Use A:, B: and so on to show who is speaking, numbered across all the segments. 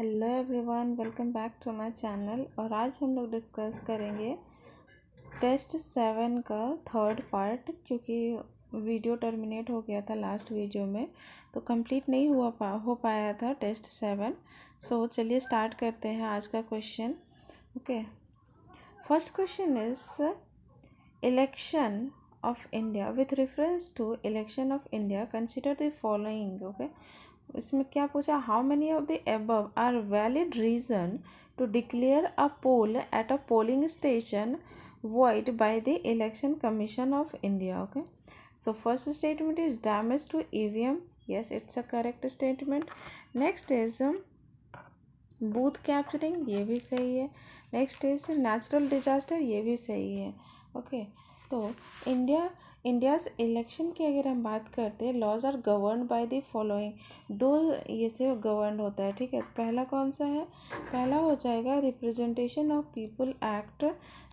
A: Hello everyone, welcome back to my channel. और आज हम लोग डिस्कस करेंगे टेस्ट 7 का थर्ड पार्ट, क्योंकि वीडियो टर्मिनेट हो गया था लास्ट वीडियो में, तो कंप्लीट नहीं हो पाया था टेस्ट 7। सो चलिए स्टार्ट करते हैं आज का question. Okay, first question is election of India. With reference to election of India consider the following. Okay, इसमें क्या पूछा, how many of the above are valid reason to declare a poll at a polling station void by the election commission of India. Okay, so first statement is damage to EVM. Yes, it's a correct statement. Next is booth capturing, ये भी सही है. Next is natural disaster, ये भी सही है. Okay, तो India's election की अगर हम बात करते हैं, laws are govern by the following. दो ये से गवर्न होता है. ठीक है, पहला कौन सा है? पहला हो जाएगा representation of people act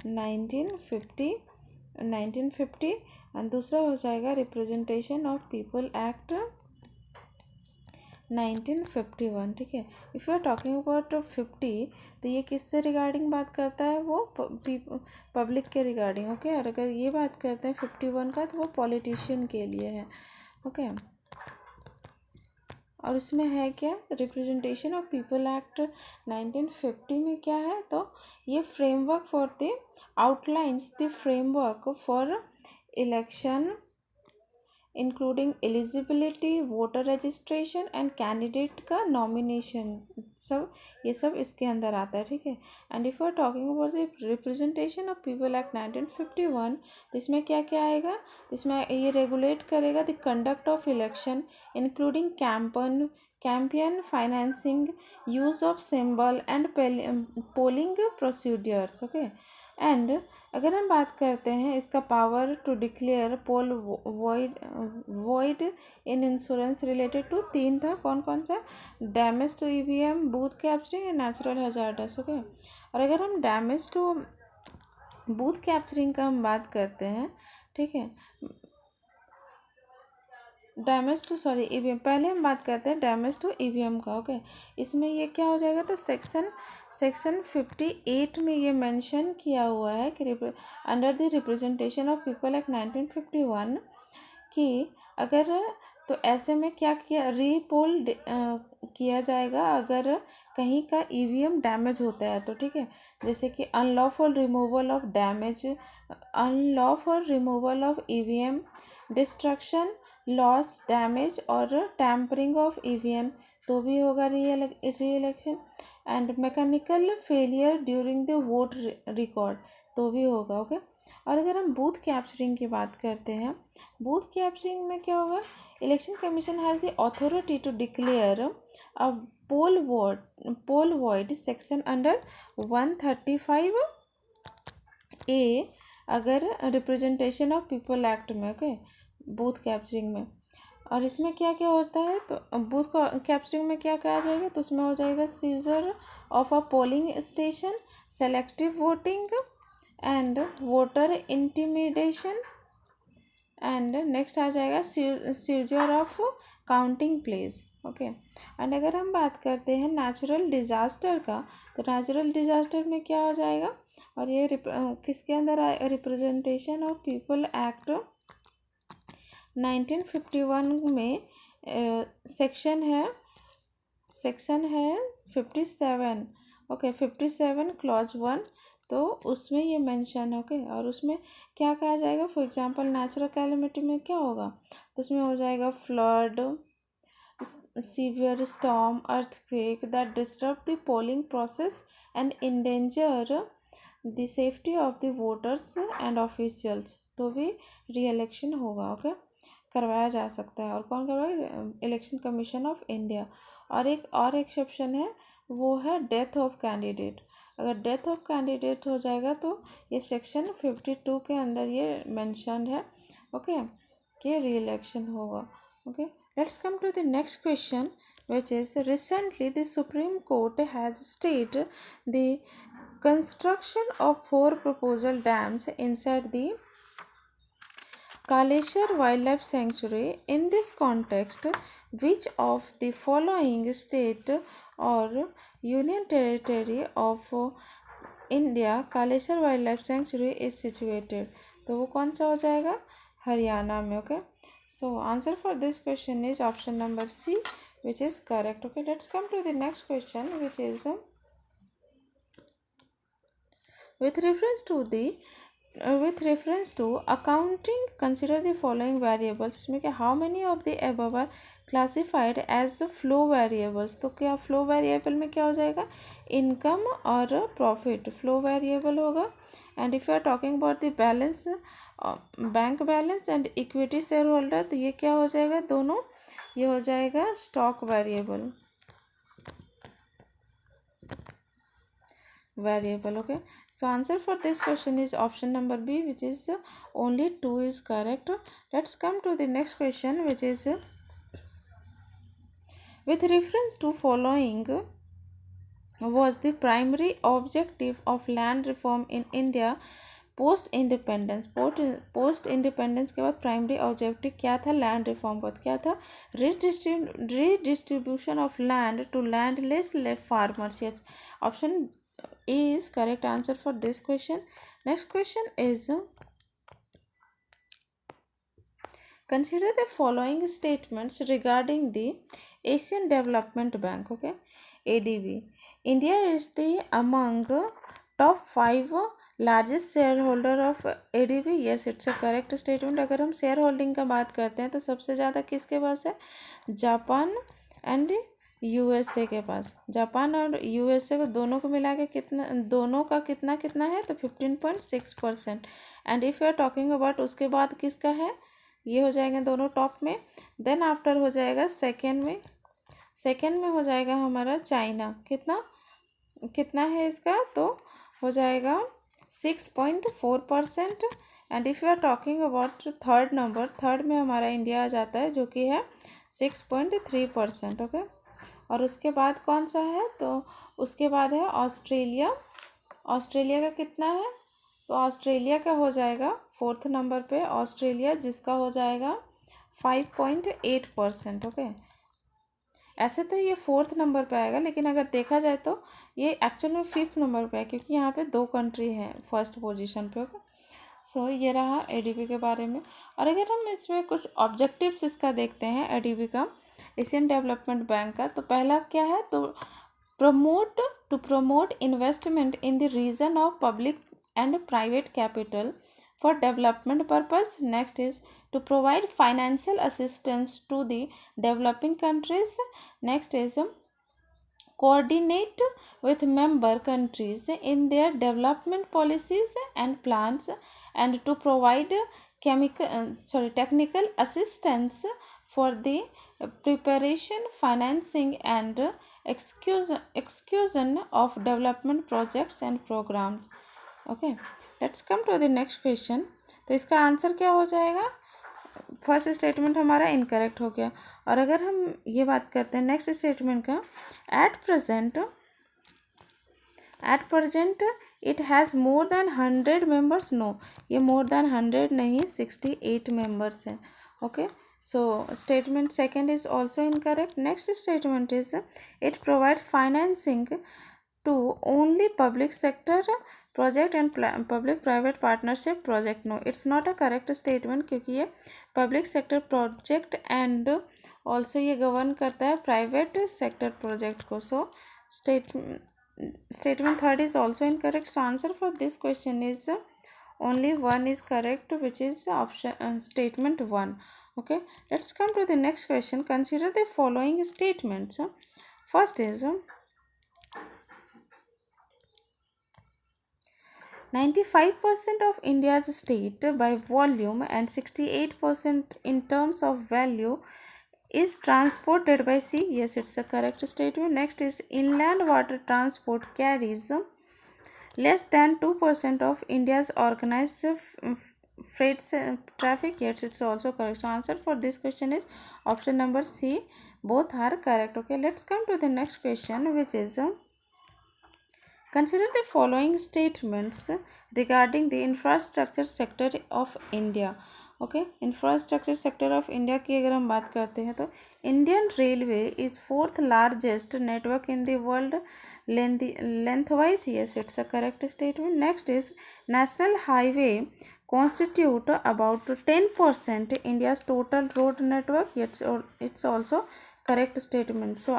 A: 1950 and दूसरा हो जाएगा रिप्रेजेंटेशन ऑफ पीपल एक्ट 1951. ठीक है, if you are talking about 50, तो ये किससे रिगार्डिंग बात करता है? वो पब्लिक के रिगार्डिंग. ओके, और अगर ये बात करते हैं 51 का, तो वो पॉलिटिशियन के लिए है. ओके, और इसमें है क्या? रिप्रेजेंटेशन ऑफ पीपल एक्ट 1950 में क्या है? तो ये framework for the outlines the framework for election including eligibility, voter registration and candidate का नॉमिनेशन, सब ये सब इसके अंदर आता है. ठीक है, and if are talking about the representation of people act 1951, तो इसमें क्या क्या आएगा? तो इसमें ये रेगुलेट करेगा the conduct of election including campaign financing, use of symbol and polling procedures. Okay, and अगर हम बात करते हैं इसका power to declare poll void in instances related to, तीन था. कौन कौन सा? Damage to EVM, booth capturing and natural hazards. Okay, और अगर हम डैमेज टू बूथ कैप्चरिंग का हम बात करते हैं, ठीक है, डैमेज टू ईवीएम, पहले हम बात करते हैं डैमेज टू ईवीएम का. ओके, इसमें ये क्या हो जाएगा? तो सेक्शन 58 में ये मेंशन किया हुआ है कि under the representation of people act 1951 कि अगर, तो ऐसे में क्या किया, रीपोल किया जाएगा अगर कहीं का ईवीएम डैमेज होता है तो. ठीक है, जैसे कि unlawful removal of EVM, destruction, loss, damage और टैम्परिंग ऑफ ईवीएम, तो भी होगा री election. And mechanical failure during the vote record, तो भी होगा. ओके, और अगर हम बूथ कैप्चरिंग की बात करते हैं, बूथ कैप्चरिंग में क्या होगा? Election commission has the authority to declare a poll void section under 135A अगर रिप्रेजेंटेशन ऑफ पीपल एक्ट में. ओके, बूथ कैप्चरिंग में. और इसमें क्या क्या होता है? तो बूथ कैप्चरिंग में क्या कहा जाएगा? तो उसमें हो जाएगा seizure of a polling station, selective voting and voter intimidation, and next आ जाएगा seizure of counting place. Okay, and अगर हम बात करते हैं नेचुरल डिज़ास्टर का, तो नेचुरल डिज़ास्टर में क्या हो जाएगा? और ये किसके अंदर आए? रिप्रेजेंटेशन ऑफ पीपल एक्ट 1951 में सेक्शन है 57. ओके, 57 क्लॉज 1, तो उसमें ये मेंशन है. ओके, और उसमें क्या कहा जाएगा? फॉर एग्जांपल नेचुरल कैलेमिटी में क्या होगा? तो उसमें हो जाएगा flood, severe storm, earthquake that disturb the polling process and endanger the safety of the voters and officials, तो भी री इलेक्शन होगा. ओके, करवाया जा सकता है. और कौन करवाएगा? Election commission of India. और एक और एक्सेप्शन है, वो है डेथ ऑफ कैंडिडेट. अगर डेथ ऑफ कैंडिडेट हो जाएगा तो ये सेक्शन 52 के अंदर ये मेंशन्ड है. ओके, कि री इलेक्शन होगा. Okay, let's come to the next question, which is recently the Supreme Court has stayed the construction of 4 proposal dams inside the Kaleshwar Wildlife Sanctuary. In this context, which of the following state और union territory of India Kaleshwar wildlife sanctuary is situated, तो वो कौन सा हो जाएगा, हरियाणा में। Okay, so answer for this question is option number C, which is correct. Okay, let's come to the next question, which is with reference to the with reference to accounting, consider the following variables. इसमें क्या how many of the above are classified as flow variables, तो क्या flow variable में क्या हो जाएगा, income और profit flow variable होगा। and if you are talking about the balance, bank balance and equity share holder, तो ये क्या हो जाएगा, दोनों ये हो जाएगा stock variable okay. So answer for this question is option number B, which is only 2 is correct. Let's come to the next question, which is with reference to following was the primary objective of land reform in India post independence के बाद primary objective क्या था land reform का, क्या था, redistribution of land to landless farmers. Yes, option A is correct answer for this question. Next question is consider the following statements regarding the Asian Development Bank. Okay, ADB. India is the among top 5 largest share holder of ADB. Yes, it's a correct statement. अगर हम share holding का बात करते हैं तो सबसे ज़्यादा किसके पास है, जापान एंड यूएसए के पास। जापान और यूएसए को दोनों को मिला के कितना, दोनों का कितना कितना है, तो 15.6%। And if you are talking about उसके बाद किसका है, ये हो जाएंगे दोनों टॉप में। देन आफ्टर हो जाएगा सेकेंड में हो जाएगा हमारा चाइना। कितना कितना है इसका, तो हो जाएगा 6.4%। And if you are talking about third में हमारा इंडिया आ जाता है, जो कि है 6.3%। ओके, और उसके बाद कौन सा है, तो उसके बाद है ऑस्ट्रेलिया। ऑस्ट्रेलिया का कितना है, तो ऑस्ट्रेलिया का हो जाएगा 4th नंबर पे ऑस्ट्रेलिया, जिसका हो जाएगा 5.8%। ओके, ऐसे तो ये 4th नंबर पे आएगा, लेकिन अगर देखा जाए तो ये एक्चुअल में 5th नंबर पे है, क्योंकि यहाँ पे 2 कंट्री हैं फर्स्ट पोजीशन पे। ओके, सो ये रहा एडीबी के बारे में। और अगर हम इसमें कुछ ऑब्जेक्टिव्स इसका देखते हैं एडीबी का, एशियन डेवलपमेंट बैंक का, तो पहला क्या है, तो promote investment in the region of public and private capital for development purpose. Next is to provide financial assistance to the developing countries. Next is coordinate with member countries in their development policies and plans, and to provide technical assistance for the preparation, financing and execution of development projects and programs. Okay, let's come to the next question. तो इसका answer क्या हो जाएगा, first statement हमारा incorrect हो गया। और अगर हम ये बात करते हैं नेक्स्ट स्टेटमेंट का, at present it has more than 100 members. No, ये मोर देन 100 नहीं, 68 मेंबर्स हैं। Okay, so statement second is also incorrect. Next statement is it provide financing to only public sector project and public private partnership project. No, it's not a correct statement, क्योंकि ये public sector project and also ये govern करता है private sector project को। So statement third is also incorrect. So answer for this question is only 1 is correct, which is option statement 1। Okay, let's come to the next question. Consider the following statements. First is 95% of India's state by volume and 68% in terms of value is transported by sea. Yes, it's a correct statement. Next is inland water transport carries less than 2% of India's organized freight traffic. Yes, it's also correct. So answer for this question is option number C. Both are correct. Okay, let's come to the next question, which is consider the following statements regarding the infrastructure sector of India. Okay, infrastructure sector of India की अगर हम बात करते हैं तो Indian railway is fourth largest network in the world length wise, yes it's a correct statement. Next is national highway constitute about 10% India's total road network. It's also correct statement. So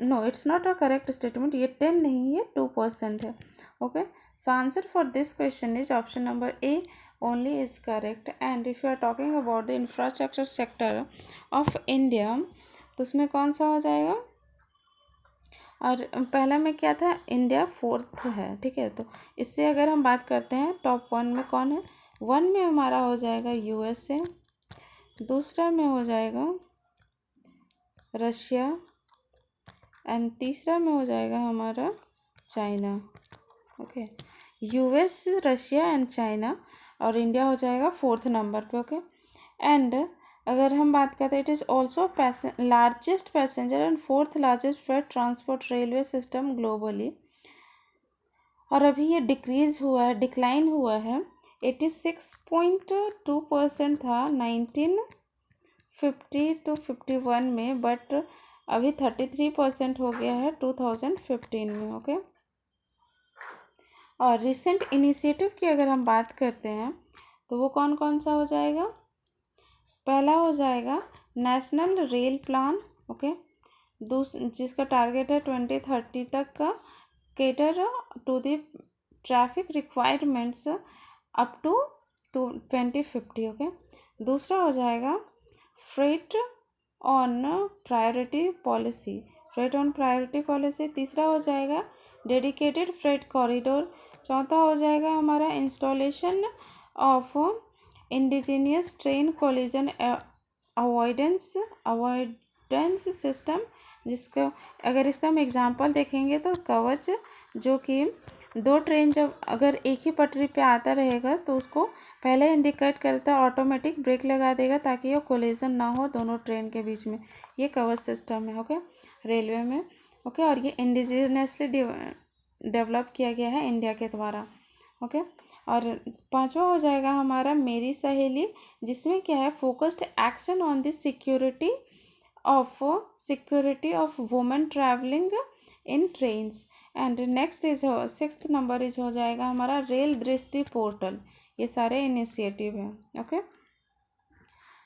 A: no, it's not a correct statement. ये 10 नहीं है, 2% है. Okay, so answer for this question is option number A only is correct. And if you are talking about the infrastructure sector of India, तो उसमें कौन सा हो जाएगा? और पहला में क्या था, इंडिया फोर्थ है, ठीक है. तो इससे अगर हम बात करते हैं टॉप 1 में कौन है, 1 में हमारा हो जाएगा यूएसए, दूसरा में हो जाएगा रशिया, एंड तीसरा में हो जाएगा हमारा China. Okay, US, Russia and China, और इंडिया हो जाएगा 4th नंबर पे. ओके, एंड अगर हम बात करते हैं it is also largest passenger and 4th largest freight transport railway system globally. और अभी ये डिक्रीज़ हुआ है, डिक्लाइन हुआ है. 86.2% था 1950 to 51 में, बट अभी 33% हो गया है 2015 में. ओके, और रिसेंट इनिशिएटिव की अगर हम बात करते हैं तो वो कौन कौन सा हो जाएगा. पहला हो जाएगा नेशनल रेल प्लान. ओके, जिसका टारगेट है 2030 तक का, cater to the traffic requirements up to 2050. Okay, दूसरा हो जाएगा freight on priority policy, freight on priority policy. तीसरा हो जाएगा डेडिकेटेड फ्रेट कॉरिडोर. चौथा हो जाएगा हमारा installation of indigenous train collision avoidance system, जिसका अगर इसका हम एग्जांपल देखेंगे तो कवच, जो कि 2 ट्रेन जब अगर एक ही पटरी पे आता रहेगा तो उसको पहले इंडिकेट करता है, ऑटोमेटिक ब्रेक लगा देगा ताकि ये कोलिजन ना हो दोनों ट्रेन के बीच में. ये कवच सिस्टम है. ओके, रेलवे में. ओके, और ये इंडिजीनियसली डेवलप किया गया है इंडिया के द्वारा. ओके, और 5वां हो जाएगा हमारा मेरी सहेली, जिसमें क्या है focused action on the security of women travelling in trains. And next is 6th number is हो जाएगा हमारा रेल दृष्टि पोर्टल. ये सारे इनिशिएटिव हैं. ओके,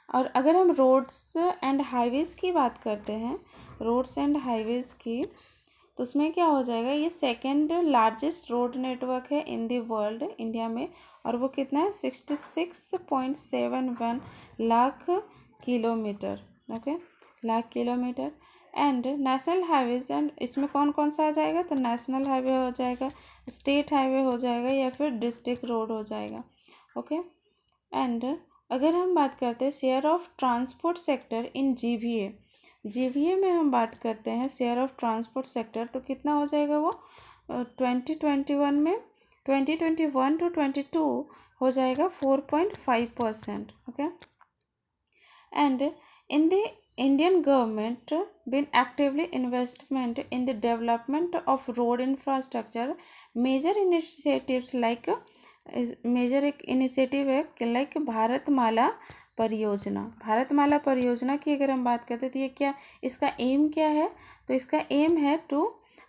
A: और अगर हम रोड्स एंड हाईवेज़ की बात करते हैं, रोड्स एंड हाईवेज़ की, तो उसमें क्या हो जाएगा, ये 2nd लार्जेस्ट रोड नेटवर्क है इन द वर्ल्ड, इंडिया में. और वो कितना है 66.71 lakh kilometre. Okay, lakh kilometre. And national highways, and इसमें कौन कौन सा आ जाएगा, तो नेशनल हाईवे हो जाएगा, स्टेट हाईवे हो जाएगा, या फिर डिस्ट्रिक्ट रोड हो जाएगा. ओके, एंड अगर हम बात करते हैं share of transport sector in GVA में हम बात करते हैं शेयर ऑफ ट्रांसपोर्ट सेक्टर, तो कितना हो जाएगा वो 2021 में 2021 to 22 हो जाएगा 4.5%. Okay, and in the Indian government been actively investment in the development of road infrastructure. Major initiatives like major एक इनिशिएटिव है लाइक भारतमाला परियोजना. भारतमाला परियोजना की अगर हम बात करते हैं तो ये क्या, इसका एम क्या है, तो इसका एम है to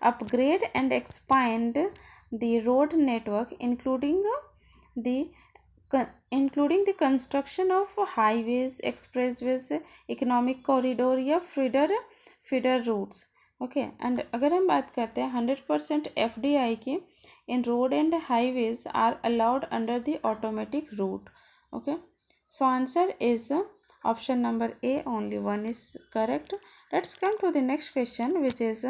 A: upgrade and expand the road network including the construction of highways, expressways, economic corridor या फीडर रूट्स. ओके, एंड अगर हम बात करते हैं 100% FDI की in road and highways are allowed under the automatic route. Okay, so answer is option number A only, 1 is correct. Let's come to the next question, which is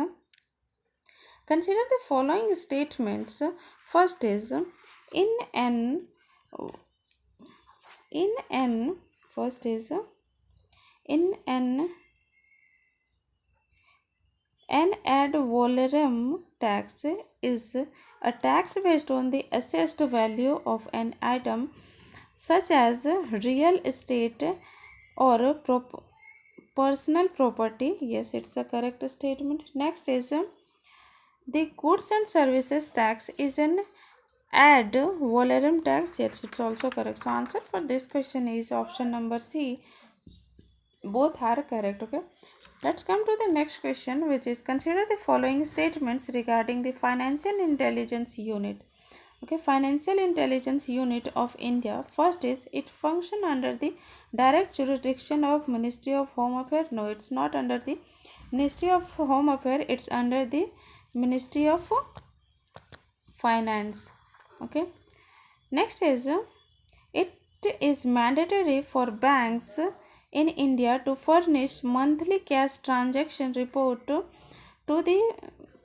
A: consider the following statements. First is an ad valorem tax is a tax based on the assessed value of an item such as real estate or personal property. Yes, it's a correct statement. Next is the goods and services tax is an Ad valorem tax, yes, it's also correct. So answer for this question is option number C. Both are correct. Okay, let's come to the next question, which is consider the following statements regarding the Financial Intelligence Unit. Okay, Financial Intelligence Unit of India. First is it function under the direct jurisdiction of Ministry of Home Affairs. No, it's not under the Ministry of Home Affairs, it's under the Ministry of Finance. Okay, next is it is mandatory for banks in India to furnish monthly cash transaction report to the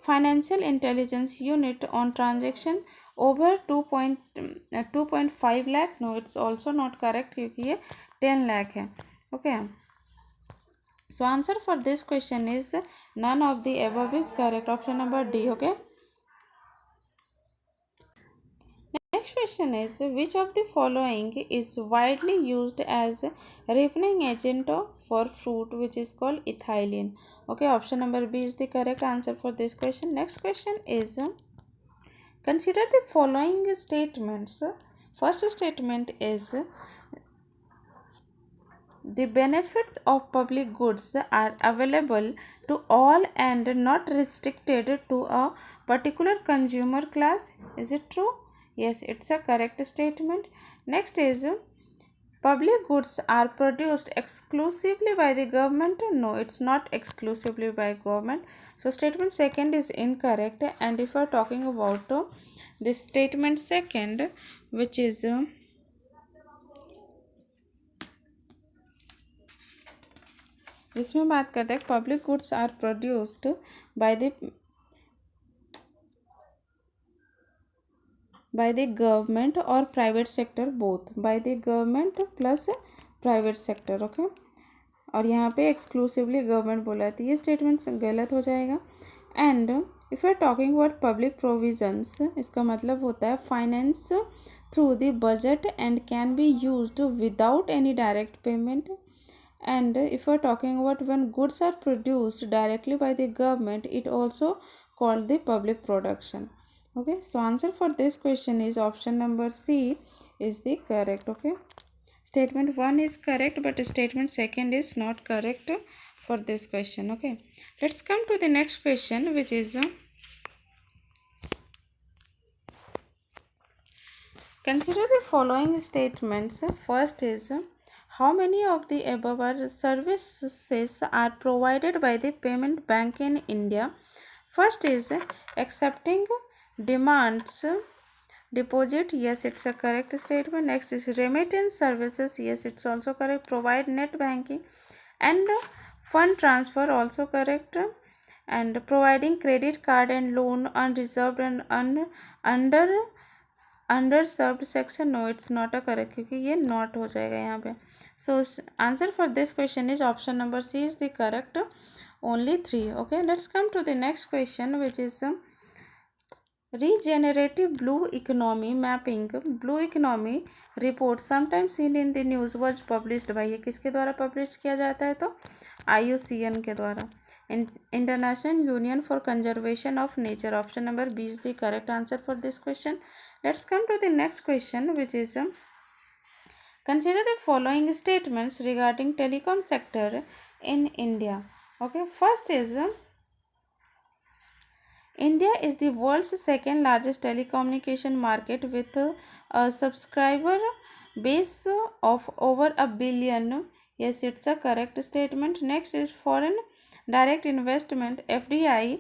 A: Financial Intelligence Unit on transaction over 2.5 lakh. No, it's also not correct क्योंकि ये 10 lakh है. Okay, so answer for this question is none of the above is correct. Option number D. Okay, next question is which of the following is widely used as ripening agent for fruit, which is called ethylene. Okay, option number B is the correct answer for this question. Next question is consider the following statements. First statement is the benefits of public goods are available to all and not restricted to a particular consumer class. Is it true? Yes, it's a correct statement. Next is public goods are produced exclusively by the government. No, it's not exclusively by government. So statement second is incorrect. And if we're talking about the statement second, which is जिसमें बात करते हैं public goods are produced by the government or private sector, both by the government plus private sector. Okay, और यहाँ पे exclusively government बोला है तो ये स्टेटमेंट गलत हो जाएगा. And if you are talking about public provisions, इसका मतलब होता है finance through the budget and can be used without any direct payment. And if we're talking about when goods are produced directly by the government, it also called the public production. Okay, so answer for this question is option number C is the correct. Okay, statement 1 is correct, but statement second is not correct for this question. Okay, let's come to the next question, which is consider the following statements. First is how many of the above services are provided by the payment bank in India? First is accepting demands deposit. Yes, it's a correct statement. Next is remittance services. Yes, it's also correct. Provide net banking and fund transfer, also correct. And providing credit card and loan unreserved and underserved section. No, it's not a correct क्योंकि ये not हो जाएगा यहाँ पे. So answer for this question is option number C is the correct. Only 3. Okay, let's come to the next question, which is regenerative blue economy mapping. Blue economy report sometimes seen in the news was published by, ये किसके द्वारा published किया जाता है तो IUCN के द्वारा, International Union for Conservation of Nature. Option number B is the correct answer for this question. Let's come to the next question, which is consider the following statements regarding telecom sector in India. Okay, first is India is the world's second largest telecommunication market with a subscriber base of over a billion. Yes, it's a correct statement. Next is foreign direct investment FDI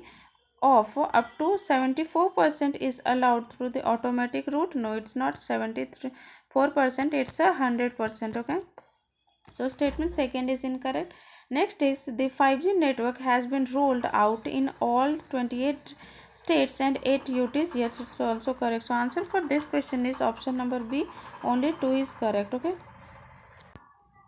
A: of up to 74% is allowed through the automatic route. No, it's not 74%, it's 100%. Okay, so statement second is incorrect. Next is the 5G network has been rolled out in all 28 states and 8 UTs. Yes, it's also correct. So answer for this question is option number B. Only 2 is correct. Okay,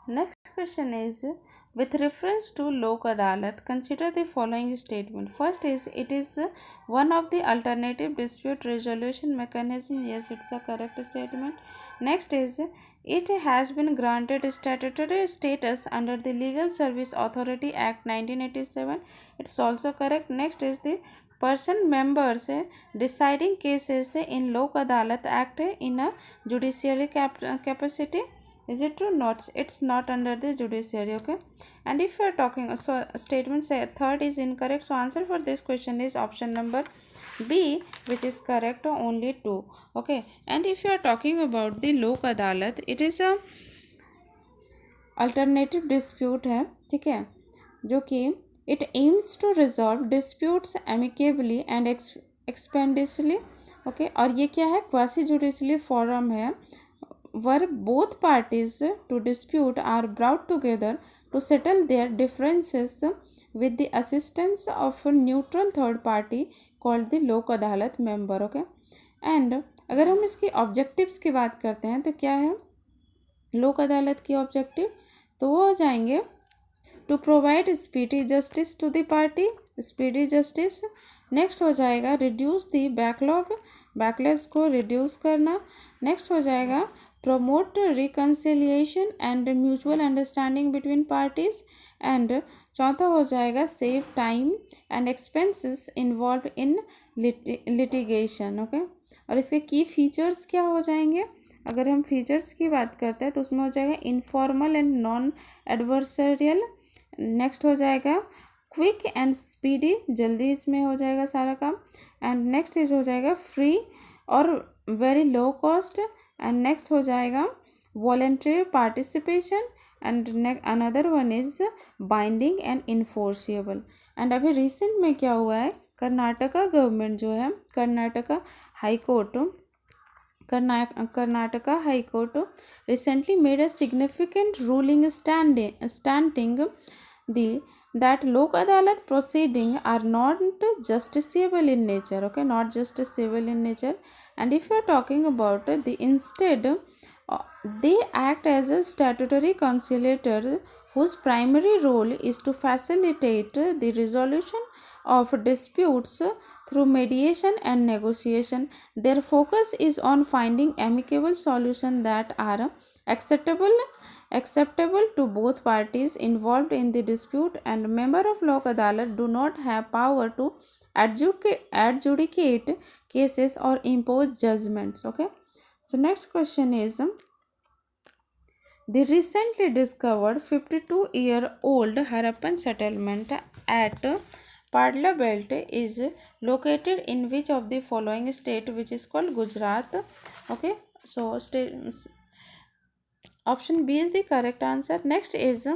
A: next question is with reference to Lok Adalat, consider the following statement. First is it is one of the alternative dispute resolution mechanism. Yes, it's a correct statement. Next is it has been granted statutory status under the Legal Service Authority Act 1987. It's also correct. Next is the person members deciding cases in लोक अदालत act in a judiciary capacity? Is it true? Not. It's not under the judiciary. Okay. And if you are talking, so statement say third is incorrect. So answer for this question is option number B, which is correct. Only 2. Okay. And if you are talking about the लोक अदालत, it is a alternative dispute है, ठीक है, जो कि it aims to resolve disputes amicably and expeditiously. Okay. और ये क्या है? क्वासी जुडिशली फोरम है where both parties to dispute are brought together to settle their differences with the assistance of a neutral third party called the लोक अदालत member. Okay. and अगर हम इसकी ऑब्जेक्टिव्स की बात करते हैं तो क्या है लोक अदालत की ऑब्जेक्टिव? तो वो हो जाएंगे to provide speedy justice to the party, speedy justice. Next हो जाएगा रिड्यूस द बैकलॉग्स को रिड्यूस करना। नेक्स्ट हो जाएगा promote reconciliation and mutual understanding between parties. And चौथा हो जाएगा save time and expenses involve in litigation. Okay. और इसके की फीचर्स क्या हो जाएंगे? अगर हम फीचर्स की बात करते हैं तो उसमें हो जाएगा informal and non adversarial. Next हो जाएगा क्विक एंड स्पीडी, जल्दी इसमें हो जाएगा सारा काम। एंड नेक्स्ट इज हो जाएगा फ्री और very low cost. And next हो जाएगा voluntary participation. And another one is binding and enforceable. And अभी रिसेंट में क्या हुआ है, कर्नाटका गवर्नमेंट जो है, Karnataka high court recently made a significant ruling stating that lok adalat proceeding are not justiciable in nature. Okay, not justiciable in nature. And if you are talking about the instead they act as a statutory conciliator whose primary role is to facilitate the resolution of disputes through mediation and negotiation. Their focus is on finding amicable solutions that are acceptable to both parties involved in the dispute, and member of lok adalat do not have power to adjudicate cases or impose judgments. Okay. So next question is the recently discovered 52-year-old Harappan settlement at Padla Belt is located in which of the following state, which is called Gujarat? Okay, so option B is the correct answer. Next is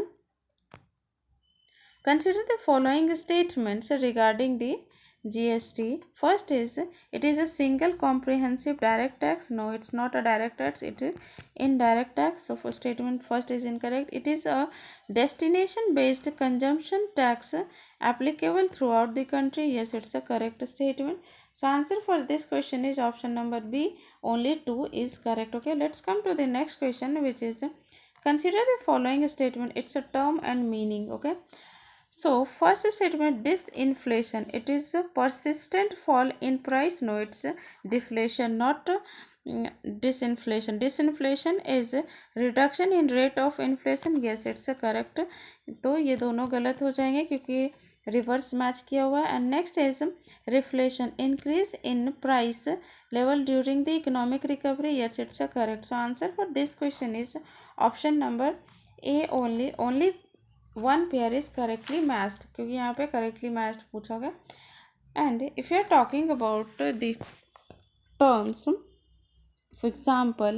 A: consider the following statements regarding the GST. First is it is a single comprehensive direct tax. No, it's not a direct tax, it is indirect tax. So for statement first is incorrect. It is a destination based consumption tax applicable throughout the country. Yes, it's a correct statement. So answer for this question is option number B. Only 2 is correct. Okay, let's come to the next question, which is consider the following statement. It's a term and meaning. Okay. So first statement, disinflation. It is a persistent fall in price. No, it's deflation, not disinflation. Disinflation is reduction in rate of inflation. Yes, it's a correct. तो ये दोनों गलत हो जाएंगे क्योंकि reverse match किया हुआ है. And next is reflation, increase in price level during the economic recovery. Yes, it's a correct. So answer for this question is option number A. Only one pair is correctly matched, क्योंकि यहाँ पे correctly matched पूछा गया. And if you are talking about the terms, for example,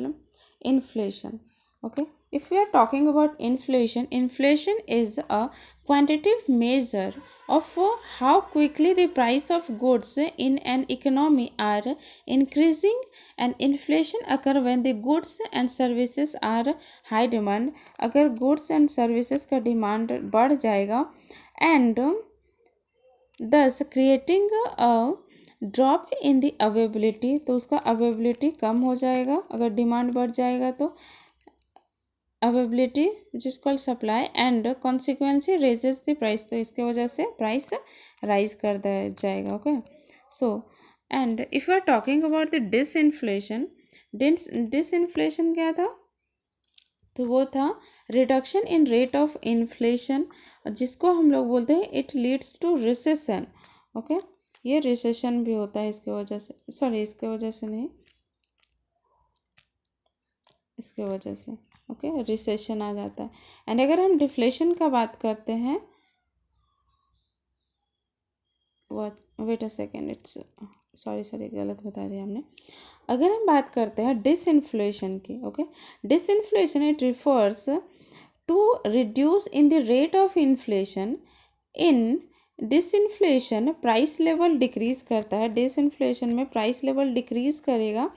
A: inflation. Okay, if we are talking about inflation is a quantitative measure of how quickly the price of goods in an economy are increasing, and inflation occur when the goods and services are high demand. अगर goods and services का demand बढ़ जाएगा and thus creating a drop in the availability, तो उसका availability कम हो जाएगा. अगर demand बढ़ जाएगा तो availability which is called supply and consequently raises the price, तो इसके वजह से प्राइस राइज कर दिया जाएगा. Okay, so and if you are talking about the disinflation, disinflation क्या था? तो वो था reduction in rate of inflation, जिसको हम लोग बोलते हैं it leads to recession. Okay, ये रिसेशन भी होता है इसके वजह से, सॉरी इसके वजह से नहीं, इसके वजह से ओके रिसेशन आ जाता है। एंड अगर हम डिफ्लेशन का बात करते हैं, wait a second, it's sorry गलत बता दिया हमने। अगर हम बात करते हैं डिसइन्फ्लेशन की, okay disinflation it refers to reduce in the rate of inflation. In disinflation price level decrease करता है, डिसइन्फ्लेशन में प्राइस लेवल डिक्रीज करेगा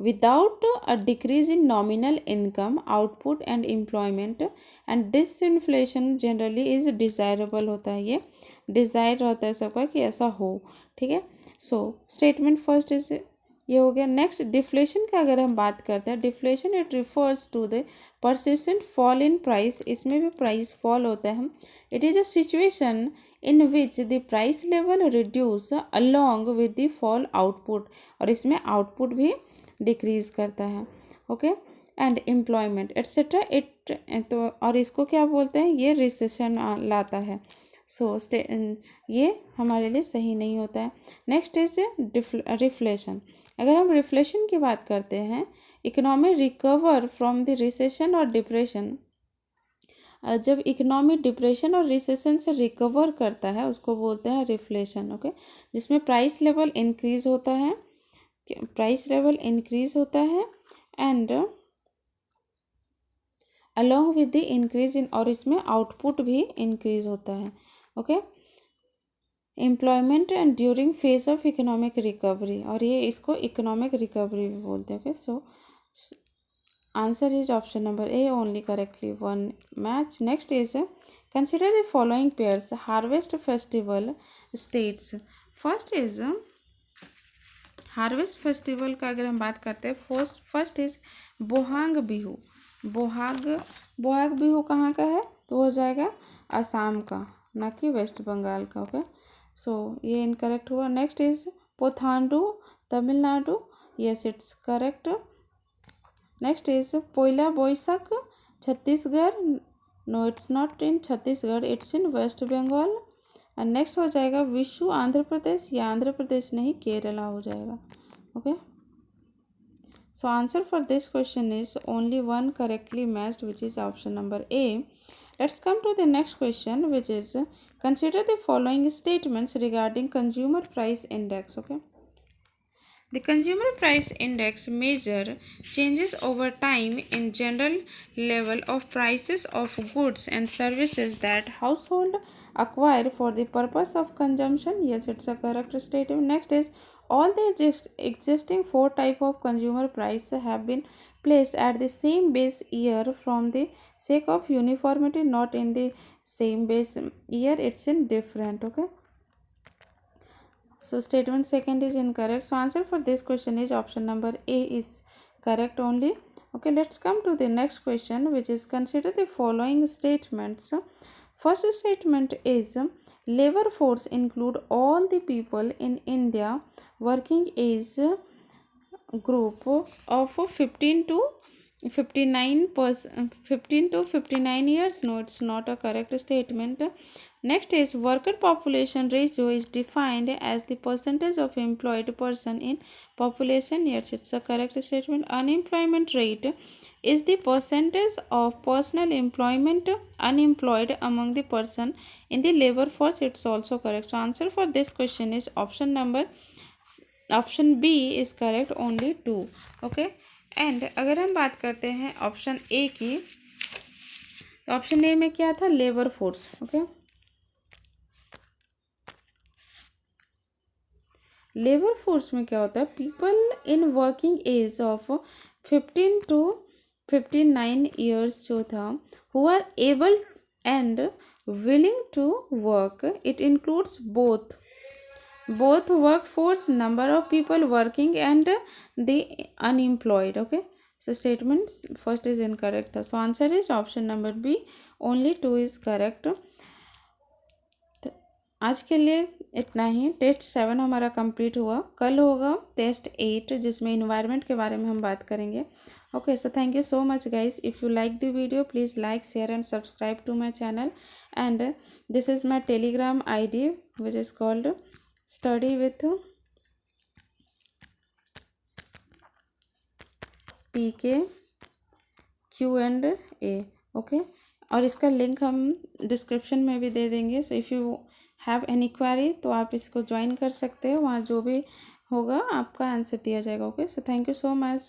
A: without a decrease in nominal income, output and employment. And disinflation generally is desirable होता है, ये desire होता है सबका कि ऐसा हो, ठीक है। सो स्टेटमेंट फर्स्ट इज ये हो गया। नेक्स्ट डिफ्लेशन का अगर हम बात करते हैं, deflation it refers to the persistent fall in price, इसमें भी प्राइस फॉल होता है। It is a situation in which the price level reduce along with the fall output, और इसमें आउटपुट भी डिक्रीज करता है, okay. And employment etcetera it, तो और इसको क्या बोलते हैं, ये रिसेशन लाता है। सो ये हमारे लिए सही नहीं होता है। Next is reflation. अगर हम रिफ्लेशन की बात करते हैं, economy recover from the recession और डिप्रेशन, जब इकोनॉमी डिप्रेशन और रिसेशन से रिकवर करता है उसको बोलते हैं रिफ्लेशन, ओके। जिसमें प्राइस लेवल इंक्रीज होता है, प्राइस लेवल इंक्रीज होता है and along with the increase in, और इसमें आउटपुट भी इंक्रीज होता है, okay. Employment and during phase of economic recovery, और ये इसको इकोनॉमिक रिकवरी भी बोलते हैं, okay. So answer is option number A only correctly one match. Next is consider the following pairs harvest festival states. First is harvest festival का अगर हम बात करते हैं, फर्स्ट इज बोहांग बिहू। बोहाग बिहू कहाँ का है, तो हो जाएगा असम का, ना कि वेस्ट बंगाल का, ओके। सो ये इनकरेक्ट हुआ। Next is Puthandu Tamil Nadu, yes it's correct. Next is Poila Boishakh Chhattisgarh, no it's not in Chhattisgarh, it's in West Bengal. And next हो जाएगा विशु आंध्र प्रदेश, या आंध्र प्रदेश नहीं केरला हो जाएगा, okay. So answer for this question is only one correctly matched, which is option number A. Let's come to the next question, which is consider the following statements regarding consumer price index, okay. The consumer price index measure changes over time in general level of prices of goods and services that household acquire for the purpose of consumption. Yes, it's a correct statement. Next is all the existing four type of consumer price have been placed at the same base year from the sake of uniformity, not in the same base year, it's in different, okay. So statement second is incorrect. So answer for this question is option number A is correct only, okay. Let's come to the next question, which is consider the following statements. First statement is labor force include all the people in India working age group of 15 to 59 years. No, it's not a correct statement. Next is worker population ratio is defined as the percentage of employed person in population. Yes, it's a correct statement. Unemployment rate is the percentage of personal employment unemployed among the person in the labor force. It's also correct. So answer for this question is option B is correct, only 2, okay. And अगर हम बात करते हैं option A की, तो option A में क्या था, labour force, okay. Labour force में क्या होता है, people in working age of 15 to 59 years जो था, who are able and willing to work, it includes both workforce, number of people working and the unemployed, okay. So statement first is incorrect, so answer is option number B, only 2 is correct. आज के लिए इतना ही। Test 7 हमारा complete हुआ, कल होगा test 8 जिसमें environment के बारे में हम बात करेंगे, okay. So thank you so much guys, if you like the video please like share and subscribe to my channel, and this is my Telegram ID which is called study with PK Q&A। Okay, और इसका link हम description में भी दे देंगे। So if you have any query तो आप इसको ज्वाइन कर सकते हो, वहाँ जो भी होगा आपका आंसर दिया जाएगा। Okay, so thank you so much.